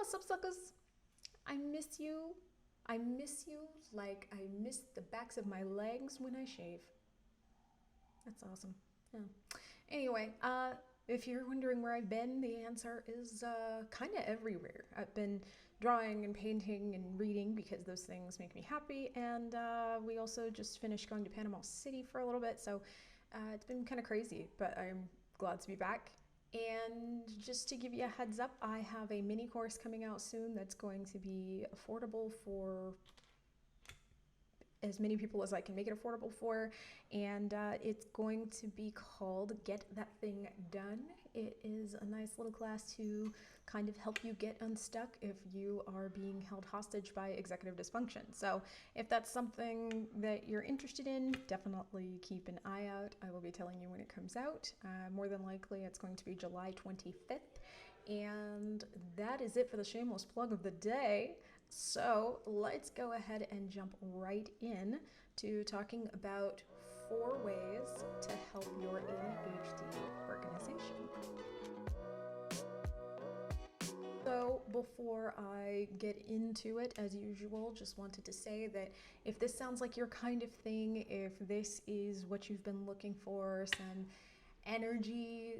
what's up, suckers? I miss you. I miss you like I miss the backs of my legs when I shave. That's awesome. Yeah. Anyway, if you're wondering where I've been, the answer is kind of everywhere. I've been drawing and painting and reading because those things make me happy. And we also just finished going to Panama City for a little bit. So it's been kind of crazy, but I'm glad to be back. And just to give you a heads up, I have a mini course coming out soon that's going to be affordable for as many people as I can make it affordable for, and it's going to be called Get That Thing Done. It is a nice little class to kind of help you get unstuck if you are being held hostage by executive dysfunction. So if that's something that you're interested in, definitely keep an eye out. I will be telling you when it comes out. More than likely it's going to be July 25th. And that is it for the shameless plug of the day. So let's go ahead and jump right in to talking about 4 ways to help your ADHD organization. So before I get into it, as usual, just wanted to say that if this sounds like your kind of thing, if this is what you've been looking for, some energy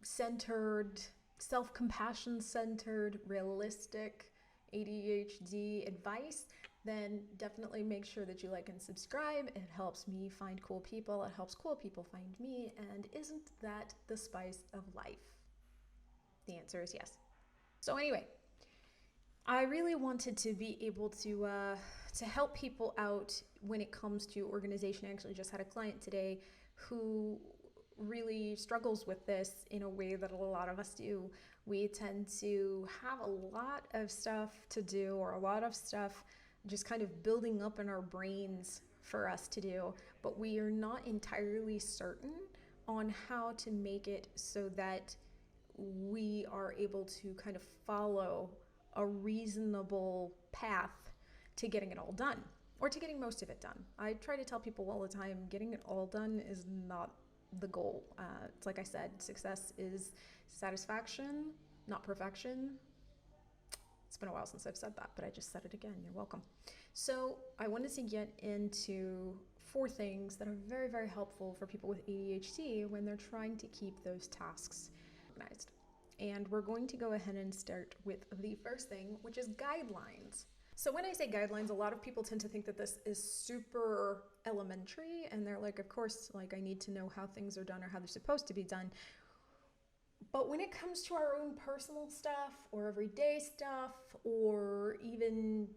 centered, self-compassion centered, realistic ADHD advice, then definitely make sure that you like and subscribe. It helps me find cool people. It helps cool people find me. And isn't that the spice of life? The answer is yes. So anyway, I really wanted to be able to help people out when it comes to organization. I actually just had a client today who really struggles with this in a way that a lot of us do. We tend to have a lot of stuff to do, or a lot of stuff just kind of building up in our brains for us to do, but we are not entirely certain on how to make it so that we are able to kind of follow a reasonable path to getting it all done, or to getting most of it done. I try to tell people all the time, getting it all done is not the goal. It's like I said, success is satisfaction, not perfection. It's been a while since I've said that, but I just said it again. You're welcome. So I wanted to get into 4 things that are very, very helpful for people with ADHD when they're trying to keep those tasks organized. And we're going to go ahead and start with the first thing, which is guidelines. So when I say guidelines, a lot of people tend to think that this is super elementary, and they're like, of course, like I need to know how things are done or how they're supposed to be done. But when it comes to our own personal stuff or everyday stuff or even,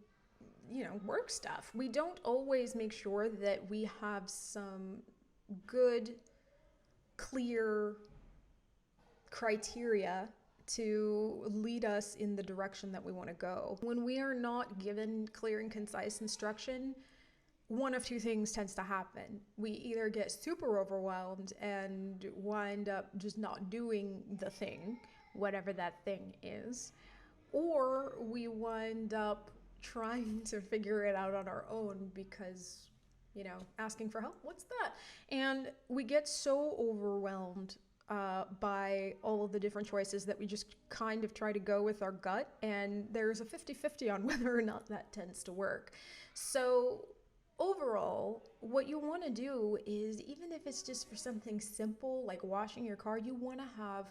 work stuff, we don't always make sure that we have some good, clear criteria to lead us in the direction that we want to go. When we are not given clear and concise instruction, one of 2 things tends to happen. We either get super overwhelmed and wind up just not doing the thing, whatever that thing is, or we wind up trying to figure it out on our own because, asking for help, what's that? And we get so overwhelmed by all of the different choices that we just kind of try to go with our gut, and there's a 50-50 on whether or not that tends to work. So overall, what you want to do is, even if it's just for something simple like washing your car, you want to have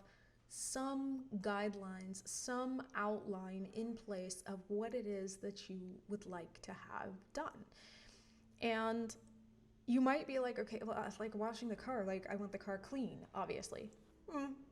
some guidelines, some outline in place of what it is that you would like to have done. And you might be like, okay, well, it's like washing the car, like I want the car clean, obviously.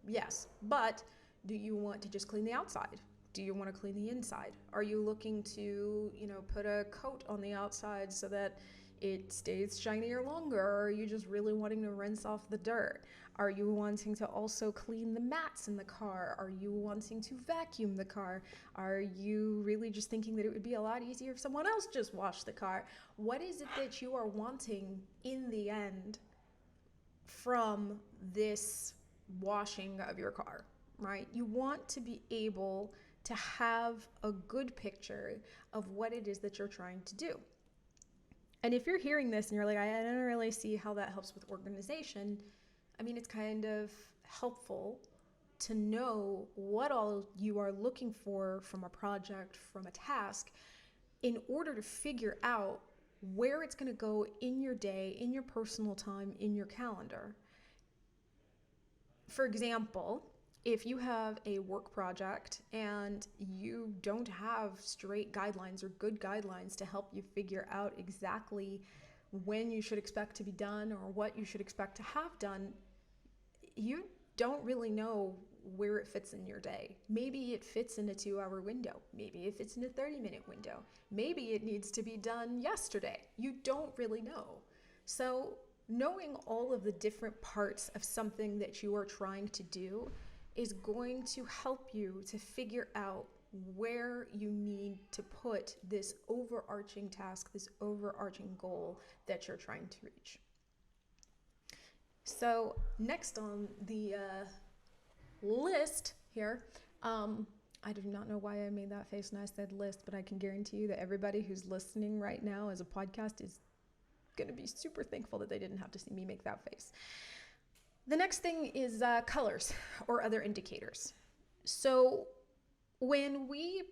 Yes, but do you want to just clean the outside? Do you want to clean the inside? Are you looking to, put a coat on the outside so that it stays shinier longer? Or are you just really wanting to rinse off the dirt? Are you wanting to also clean the mats in the car? Are you wanting to vacuum the car? Are you really just thinking that it would be a lot easier if someone else just washed the car? What is it that you are wanting in the end from this washing of your car, right? You want to be able to have a good picture of what it is that you're trying to do. And if you're hearing this and you're like, I don't really see how that helps with organization, I mean, it's kind of helpful to know what all you are looking for from a project, from a task, in order to figure out where it's going to go in your day, in your personal time, in your calendar. For example, if you have a work project and you don't have straight guidelines or good guidelines to help you figure out exactly when you should expect to be done or what you should expect to have done, you don't really know where it fits in your day. Maybe it fits in a 2-hour window. Maybe it fits in a 30-minute window. Maybe it needs to be done yesterday. You don't really know. So knowing all of the different parts of something that you are trying to do is going to help you to figure out where you need to put this overarching task, this overarching goal that you're trying to reach. So next on the list here, I do not know why I made that face when I said list, but I can guarantee you that everybody who's listening right now as a podcast is going to be super thankful that they didn't have to see me make that face. The next thing is colors or other indicators. So when we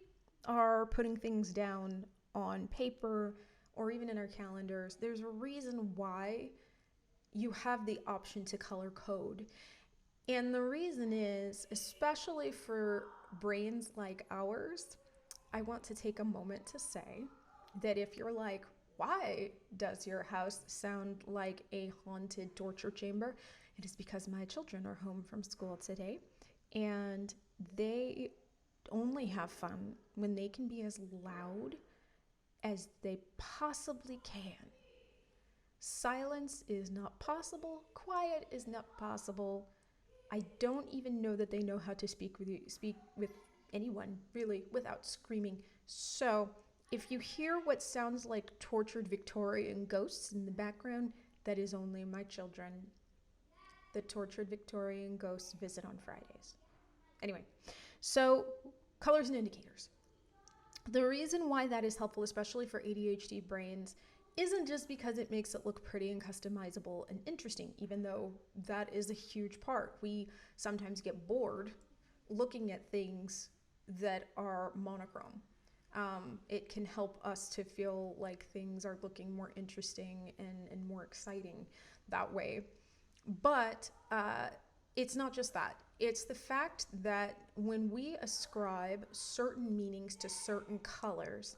are putting things down on paper or even in our calendars, there's a reason why you have the option to color code. And the reason is, especially for brains like ours, I want to take a moment to say that if you're like, why does your house sound like a haunted torture chamber? It is because my children are home from school today and they only have fun when they can be as loud as they possibly can. Silence is not possible. Quiet is not possible. I don't even know that they know how to speak with anyone, really, without screaming. So if you hear what sounds like tortured Victorian ghosts in the background, that is only my children. The tortured Victorian ghosts visit on Fridays. Anyway, so colors and indicators. The reason why that is helpful, especially for ADHD brains, isn't just because it makes it look pretty and customizable and interesting, even though that is a huge part. We sometimes get bored looking at things that are monochrome. It can help us to feel like things are looking more interesting and more exciting that way. But it's not just that. It's the fact that when we ascribe certain meanings to certain colors,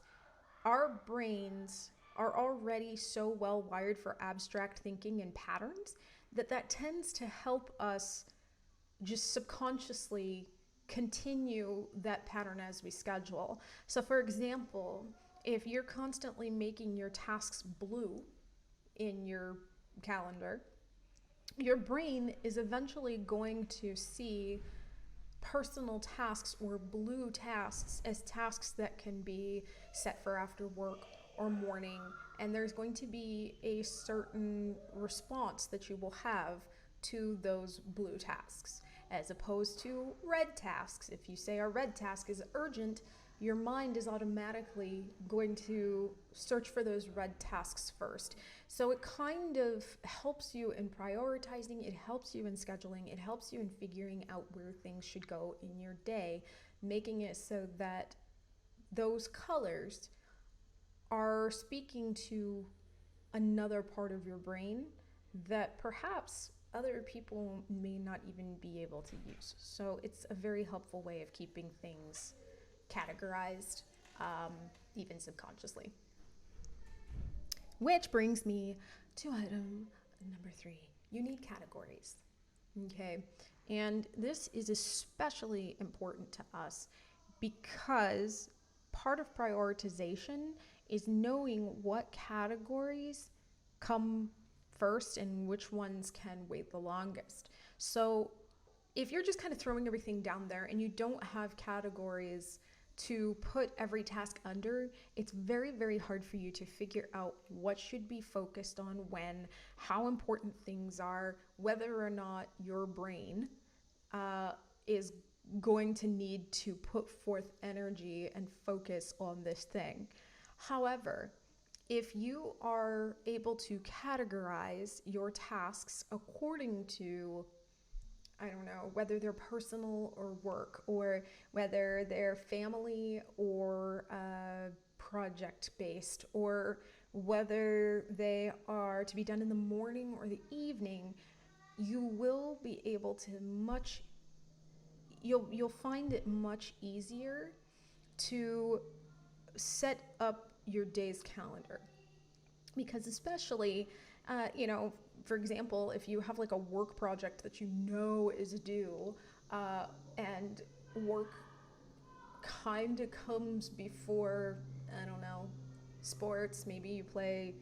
our brains are already so well wired for abstract thinking and patterns that tends to help us just subconsciously continue that pattern as we schedule. So for example, if you're constantly making your tasks blue in your calendar, your brain is eventually going to see personal tasks or blue tasks as tasks that can be set for after work or morning, and there's going to be a certain response that you will have to those blue tasks as opposed to red tasks. If you say a red task is urgent, your mind is automatically going to search for those red tasks first. So it kind of helps you in prioritizing, it helps you in scheduling, it helps you in figuring out where things should go in your day, making it so that those colors are speaking to another part of your brain that perhaps other people may not even be able to use. So it's a very helpful way of keeping things categorized, even subconsciously. Which brings me to item number 3. You need categories. Okay. And this is especially important to us because part of prioritization is knowing what categories come first and which ones can wait the longest. So if you're just kind of throwing everything down there and you don't have categories to put every task under, it's very, very hard for you to figure out what should be focused on when, how important things are, whether or not your brain is going to need to put forth energy and focus on this thing. However, if you are able to categorize your tasks according to I don't know, whether they're personal or work, or whether they're family or project based, or whether they are to be done in the morning or the evening, you will be able to you'll find it much easier to set up your day's calendar. Because especially, for example, if you have like a work project that you know is due, and work kind of comes before, I don't know, sports. Maybe you play.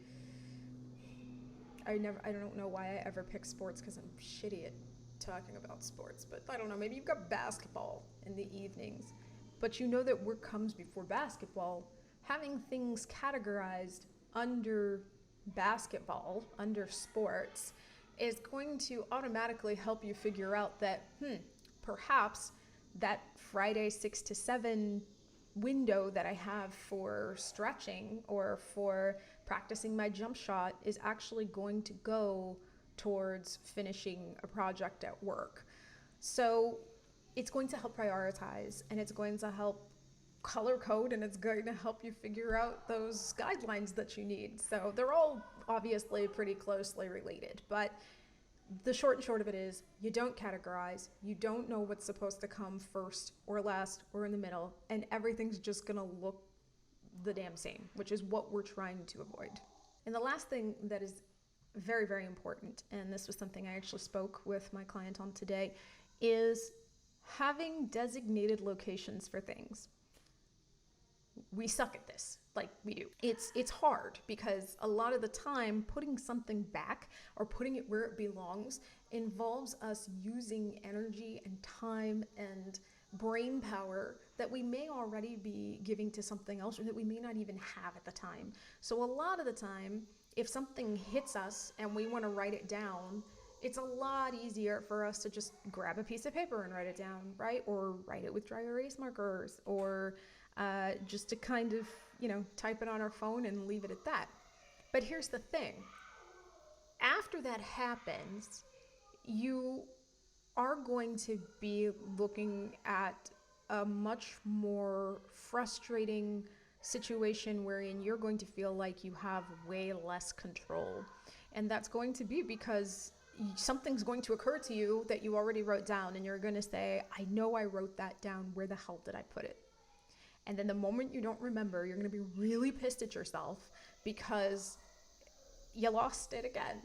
I don't know why I ever pick sports because I'm shitty at talking about sports, but I don't know. Maybe you've got basketball in the evenings, but you know that work comes before basketball. Having things categorized under basketball, under sports, is going to automatically help you figure out that, perhaps that Friday 6 to 7 window that I have for stretching or for practicing my jump shot is actually going to go towards finishing a project at work. So it's going to help prioritize, and it's going to help color code, and it's going to help you figure out those guidelines that you need. So they're all obviously pretty closely related, but the short and short of it is you don't categorize, you don't know what's supposed to come first or last or in the middle, and everything's just going to look the damn same, which is what we're trying to avoid. And the last thing that is very, very important, and this was something I actually spoke with my client on today, is having designated locations for things. We suck at this, like we do. It's hard because a lot of the time putting something back or putting it where it belongs involves us using energy and time and brain power that we may already be giving to something else, or that we may not even have at the time. So a lot of the time, if something hits us and we want to write it down, it's a lot easier for us to just grab a piece of paper and write it down, right? Or write it with dry erase markers, or just to kind of, type it on our phone and leave it at that. But here's the thing. After that happens, you are going to be looking at a much more frustrating situation wherein you're going to feel like you have way less control. And that's going to be because something's going to occur to you that you already wrote down, and you're going to say, I know I wrote that down. Where the hell did I put it? And then the moment you don't remember, you're going to be really pissed at yourself because you lost it again,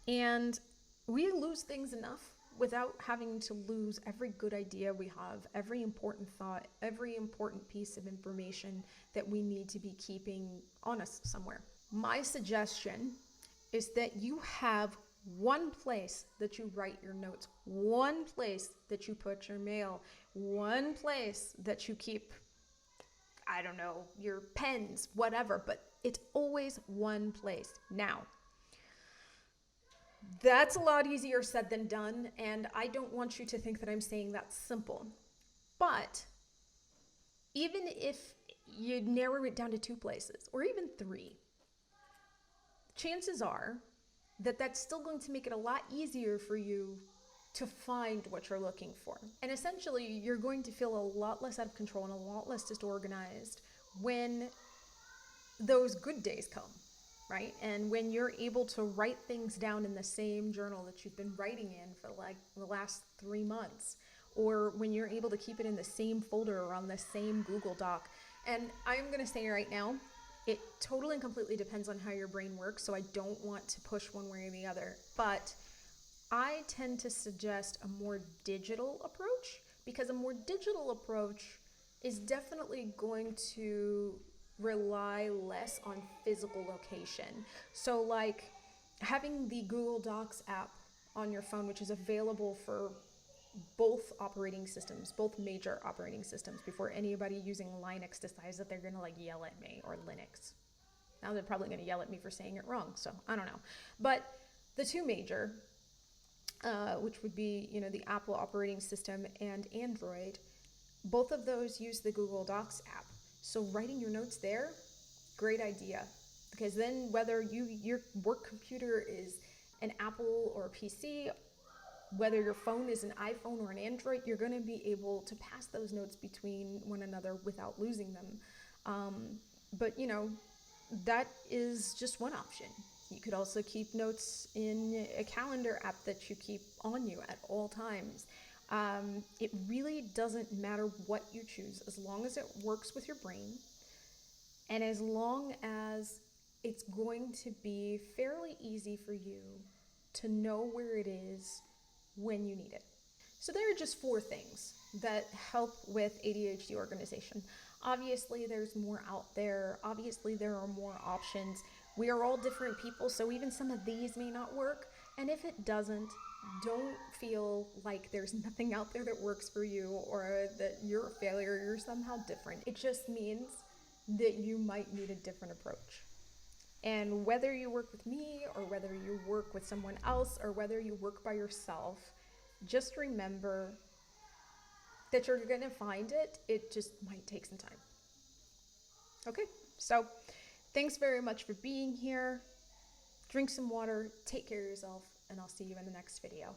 And we lose things enough without having to lose every good idea we have, every important thought, every important piece of information that we need to be keeping on us somewhere. My suggestion is that you have one place that you write your notes, one place that you put your mail, one place that you keep, I don't know, your pens, whatever, but it's always one place. Now, that's a lot easier said than done, and I don't want you to think that I'm saying that's simple. But even if you narrow it down to 2 places, or even 3, chances are that that's still going to make it a lot easier for you to find what you're looking for. And essentially, you're going to feel a lot less out of control and a lot less disorganized when those good days come, right? And when you're able to write things down in the same journal that you've been writing in for like the last 3 months, or when you're able to keep it in the same folder or on the same Google Doc. And I'm going to say right now, it totally and completely depends on how your brain works, so I don't want to push one way or the other. But I tend to suggest a more digital approach, because a more digital approach is definitely going to rely less on physical location. So like having the Google Docs app on your phone, which is available for both operating systems, both major operating systems, before anybody using Linux decides that they're going to like yell at me, or Linux. Now they're probably going to yell at me for saying it wrong, so I don't know. But the 2 major, which would be, the Apple operating system and Android, both of those use the Google Docs app. So writing your notes there, great idea. Because then whether your work computer is an Apple or a PC, whether your phone is an iPhone or an Android, you're going to be able to pass those notes between one another without losing them. But you know, that is just one option. You could also keep notes in a calendar app that you keep on you at all times. It really doesn't matter what you choose as long as it works with your brain and as long as it's going to be fairly easy for you to know where it is when you need it. So there are just 4 things that help with ADHD organization. Obviously, there's more out there. Obviously, there are more options. We are all different people, so even some of these may not work. And if it doesn't, don't feel like there's nothing out there that works for you or that you're a failure, you're somehow different. It just means that you might need a different approach. And whether you work with me or whether you work with someone else or whether you work by yourself, just remember that you're going to find it. It just might take some time. Okay, so thanks very much for being here. Drink some water, take care of yourself, and I'll see you in the next video.